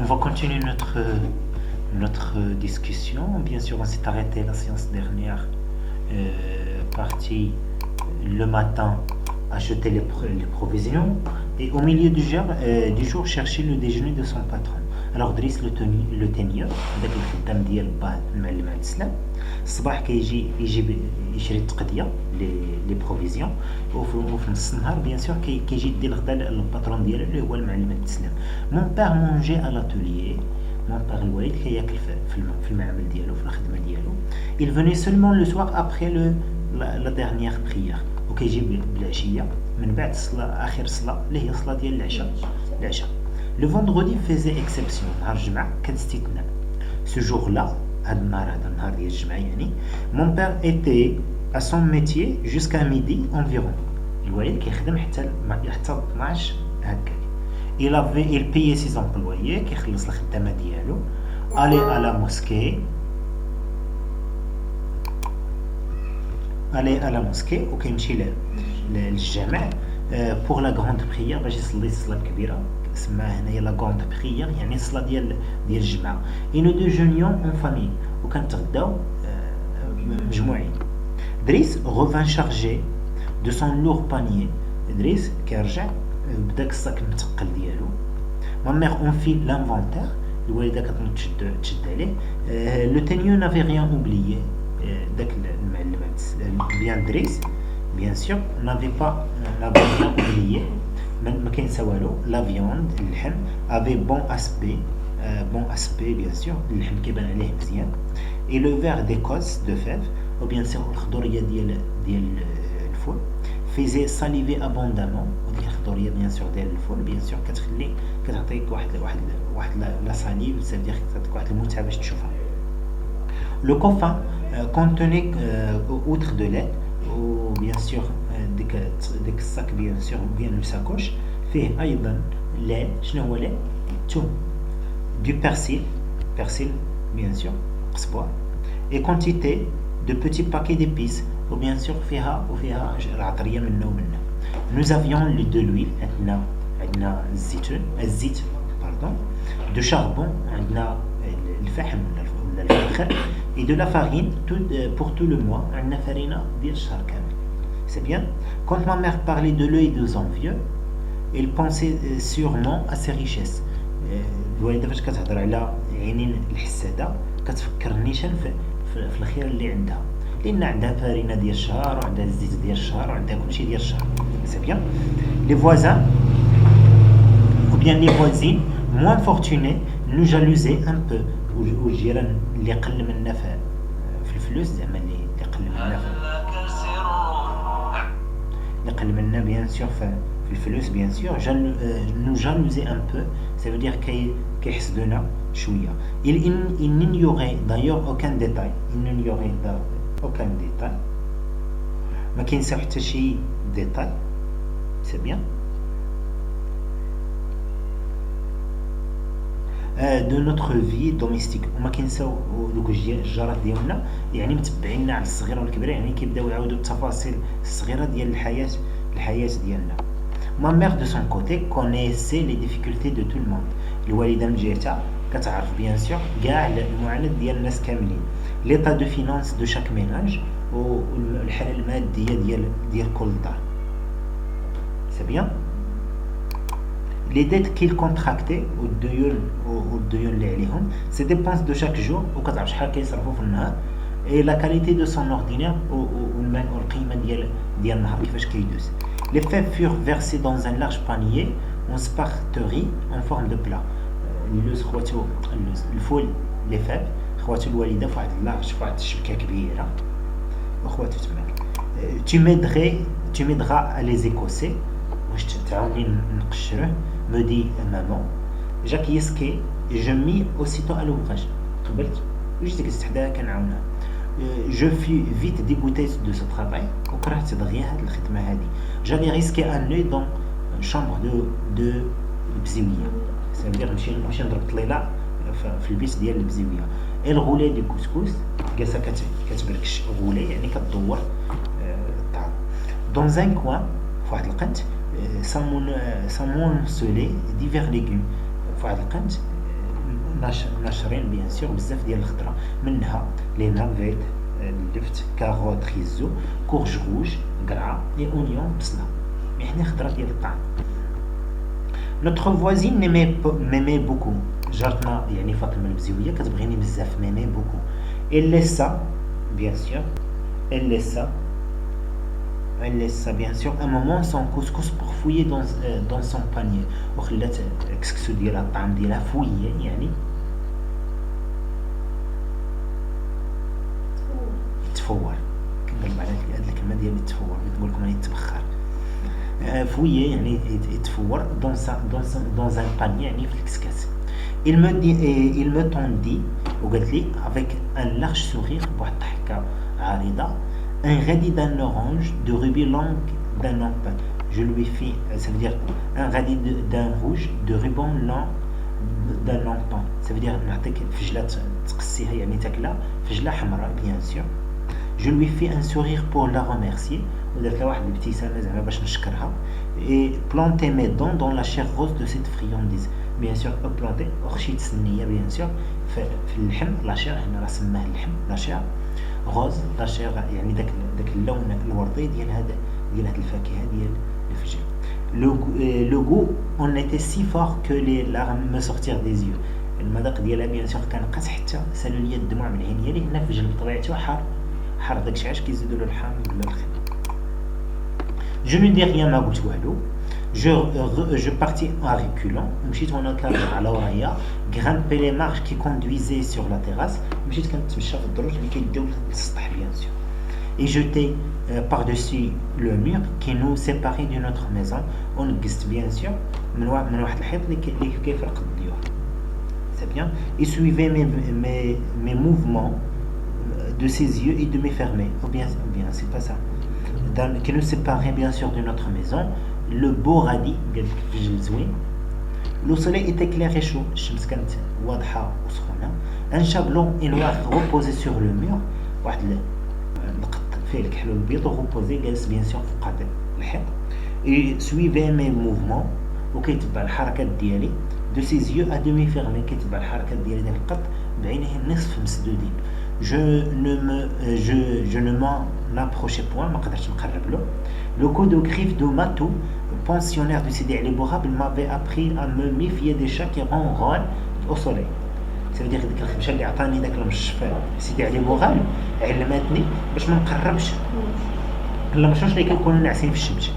On va continuer notre discussion. Bien sûr, on s'est arrêté la séance dernière partie le matin acheter les provisions et au milieu du jour chercher le déjeuner de son patron. Alors Driss le tenir داك الخدام ديال المعلم عبد السلام الصباح كيجي يشري التقديه لي بروفيزيون وفي نص النهار بيان سور كيجي يدي الغدا للباترون ديالو اللي هو المعلم عبد السلام. مون بير مونجي ا لاتوليي مون بير الوالد كياكل في المعمل ديالو في الخدمه ديالو. Il venait seulement le soir après la dernière prière وكيجي بالعشيه من بعد الصلاه اخر صلاه اللي هي الصلاه ديال العشاء. Le vendredi faisait exception, نهار الجمعة كان استثناء. Ce jour-là, هذا النهار ديال الجمعة يعني, mon père était à son métier jusqu'à midi environ. الوالد كيخدم حتى 12 هكاك. Il payait ses employés, كيخلص الخدامة ديالو. Aller à la mosquée وكيمشي للجامع pour la grande prière باش يصلي الصلاة الكبيرة. اسمها هنايا لا غوند بريير يعني الصلاه ديال الجمعه. et nous déjeunions en famille وكنتغداو مجموعين. دريس revint chargé de son lourd panier. دريس كيرجع بداك الصاك المثقل ديالو. ma mère on fit l'inventaire الوالده كتنوض تشد عليه. le tenier n'avait rien oublié. داك المعلم بيان دريس bien sûr n'avait rien oublié. ما كاينسى والو. لا فيوند اللحم افي بون اسبي bien sûr اللحم كيبان عليه مزيان. et le verre d'écosse de fèves و bien sûr الخضوريه ديال الفول faisait saliver abondamment. وديك الخضوريه bien sûr ديال الفول bien sûr كتعطيك واحد لا ساليف سافدير كتعطيك واحد المتعه باش تشوفها. le coffin contenait outre de lait و bien sûr ديك الصاك بيان سور بيان لو ساكوش فيه ايضا لا شنو هو لا توم دو persil بيان سور قصبه et quantité de petits paquets d'épices و بيان سور فيها العطريه منه ومنه. nous avions de l'huile عندنا الزيت باردون de charbon عندنا الفحم ولا الفخر et de la farine pour tout le mois عندنا فرينه ديال الشهر كامل. C'est bien. Quand ma mère parlait de l'œil des envieux, il pensait sûrement à ses richesses. الوالده فاش كتهضر على عينين الحساده كتفكر نيشان في الخير اللي عندها لان عندها فارينه ديال الشهر وعندها الزيت ديال الشهر وعندها كلشي ديال الشهر. C'est bien. Les voisins ou bien les voisines moins fortunés nous jalousaient un peu. والجيران اللي قل منا في الفلوس زعما اللي قل منا bien sûr في الفلوس bien sûr nous jalousaient un peu. ça veut dire كيحسدونا شويه. il n'ignorait d'ailleurs aucun détail. ما كينساو حتى شي ديتاي. c'est bien. de notre vie domestique وما كينساو دوك الجارات ديالنا يعني متبعيننا على الصغيره والكبيره يعني كيبداو يعاودوا التفاصيل الصغيره ديال الحياه ديالنا. ma mère de son côté connaissait les difficultés de tout le monde. الوالده من جهتها كتعرف bien sûr كاع المعاناه ديال الناس كاملين. l'état de finance de chaque ménage والحاله الماديه ديال كل دار. c'est bien. les dettes qu'il contractait والديون اللي عليهم ces dépenses de chaque jour وكتعرف شحال كيصرفوا في النهار et la qualité de son ordinaire والقيمه ديال النهار كيفاش كيدوز. les fèves furent versées dans un large panier en sparterie en forme de plat. اللوز خواتو الفول les fèves خواتو الوالده في واحد الشبكه كبيره وخواتو تماك. tu m'aideras à les écosser واش تعاوني نقشره. me dit maman. j'acquiesquais et je mis aussitôt à l'ouvrage. قبلت وجيت جلست حداها كنعاونها. je fus vite dégoûté de ce travail وكرهت دغيا هاد الخدمه هادي. j'allais risquer un œil dans chambre de البزيويه. سافير نمشي نضرب طليله في البيت ديال البزيويه. elle roulait du couscous جالسه كتبركش غولي يعني كتدور الطعام. dans un coin فواحد القنت s'amoncelait divers légumes. فواحد القنت ناشرين بيان سور بزاف ديال الخضره، منها لي نافيت، اللفت، كاروت، ريزو، كورج روج، قرعه، لي اونيون، بصله، يعني خضره ديال الطعام. Notre voisine m'aimait beaucoup. جارتنا يعني فاطمة البزيوية كتبغيني بزاف، m'aimait beaucoup. Elle laissa, bien sûr, elle laissa bien sûr un moment son couscous pour fouiller dans son panier. وخلات الكسكسو ديالها الطعام ديالها فويي يعني يتفور. كنضرب على هاد الكلمة ديال يتفور، كنقول لكم راه يتبخر. fouiller يعني يتفور dans un panier يعني في الكسكاس. il me tendit وقالت لي avec un large sourire بواحد الضحكة عريضة un radis d'un orange de rubis long d'un lampin. Je lui fis, ça veut dire un radis d'un rouge de ruban long d'un lampin. Ça veut dire نعطيك فجلة تقسيها يعني تاكلها فجلة حمراء bien sûr. Je lui fis un sourire pour la remercier. ودرت لها واحد الابتسامة زعما باش نشكرها. Et planter mes dents dans la chair rose de cette friandise. Bien sûr planter وخشيت سنية bien sûr في اللحم لا شير، هنا راه سماه اللحم لا شير غوز لا شير يعني داك اللون الوردي ديال هاد الفاكهة ديال الفجل. Le goût on était si fort que les larmes me sortirent des yeux. المذاق ديالها bien sûr كان قاس حتى سالوا لي الدموع من العين ديالي. هنا الفجل بطبيعته حار داكشي علاش كيزيدوا له الحامض ولا الخل. Je ne dis rien ما قلت والو. Je partis en reculant. مشيت وانا كارع على ورايا grimper les marches qui conduisaient sur la terrasse. مشيت كنتمشى في الدروج اللي كيديو للسطح bien sûr. Et jeté par-dessus le mur qui nous séparait de notre maison. ونقزت bien sûr من واحد الحيط اللي كيفرق الديور. C'est bien. Il suivait mes mouvements de ses yeux et de mes fermés. Ou bien c'est pas ça. Qui nous séparait bien sûr de notre maison. Le beau radis, le soleil était clair et chaud. الشمس كانت واضحة وسخونة. Un chat blanc et noir reposait sur le mur. واحد القط فيه الكحل والبيض وغوبوزي جالس bien sûr فوق هذا الحيط. Et suivait mes mouvements وكيتبع الحركات ديالي. De ses yeux à demi fermés كيتبع الحركات ديالي ديال القط بعينيه النصف مسدودين. Je ne m'en approchais point, ما قدرتش نقرب له. Le coup de griffe de Matou, pensionnaire de Sidi Ali Bourhab, m'avait appris à me méfier des chats qui ronronnent au soleil. Ça veut dire ديك الخمشه اللي عطاني داك المشفى سيدي علي بوغال علمتني باش ما نقربش المشوش اللي كيكونوا ناعسين في الشمس.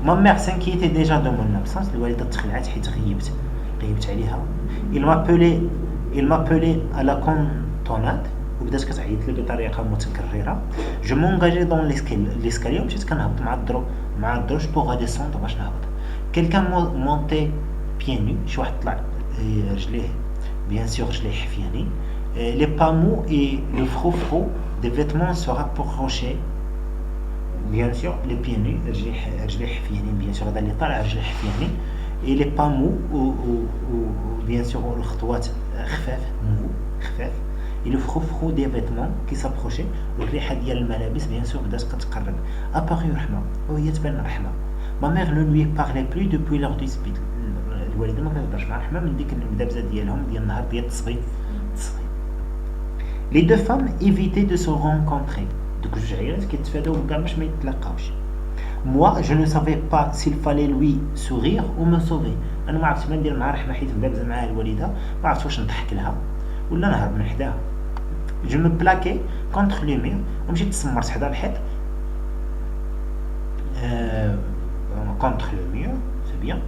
ما mère s'inquiétait déjà de mon absence. الوالده تخلعت حيت غيبت عليها. il m'appelait à la cantonade وبدات كتعيط لي بطريقه متكرره. جو مونغاجي دون ليسكاليي ومشيت كنهبط مع الدروج بوغ ديسوندر باش نهبط. كيلكان مونتي بيان نو، شي واحد طلع رجليه بيان سور رجليه حفيانين. لي بامو اي لو فروفرو دي فيتمون se rapprochaient بيان سور لي بيان نو رجليه حفيانين بيان سور هذا اللي طالع رجليه حفيانين. اي لي بامو و بيان سور الخطوات خفاف et le frou des vêtements qui s'approchaient والريحه ديال الملابس bien sûr بدات كتقرب. apparut رحمه وهي تبان رحمه. ما mère ne lui parlait plus depuis leur dispute. الوالده ما كتهضرش مع رحمه من ديك المدابزه ديالهم ديال النهار ديال التصغير. les deux femmes évitaient de se rencontrer. دوك جوج عيالات كيتفاداو كاع باش ما يتلاقاوش. moi je ne savais pas s'il fallait lui sourire ou me sauver. انا ما عرفتش ما ندير مع رحمه حيت مدابزه معاها الوالده، ما عرفتش واش نضحك لها ولا نهرب من حداها. Je me plaquais contre le mur ومشيت تسمرت حدا الحيط. Contre le mur, c'est bien.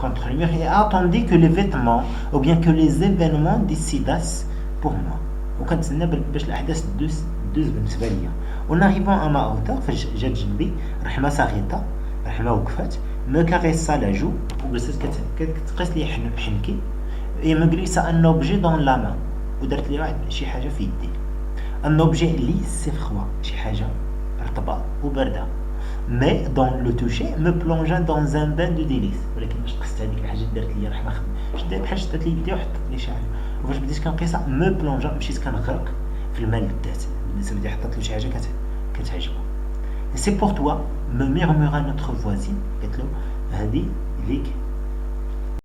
Contre le mur et attendais que les vêtements ou bien que les événements décidassent pour moi. وكنتسنى باش الأحداث دوز بالنسبة ليا. En arrivant à ma hauteur فاش جات جنبي رحمة صغيرة، رحمة وقفات me caressa la joue وجلست كتقيس لي حنكي. et me glissa un objet dans la main ودرت لي واحد شي حاجه في يدي. un objet lisse et froid شي حاجه رطبه وبارده. mais dans le toucher me plongea dans un bain de délices. ولكن باش قست هذيك الحاجه دارت لي رحمه شدات بحال شدات لي يدي وحطت لي شي حاجه وفاش بديت كنقيسها me plongea مشيت كنغرق في الماء اللذات. بديت حطت له شي حاجه كتعجبو. c'est pour toi me murmura notre voisine. قالت له هذه ليك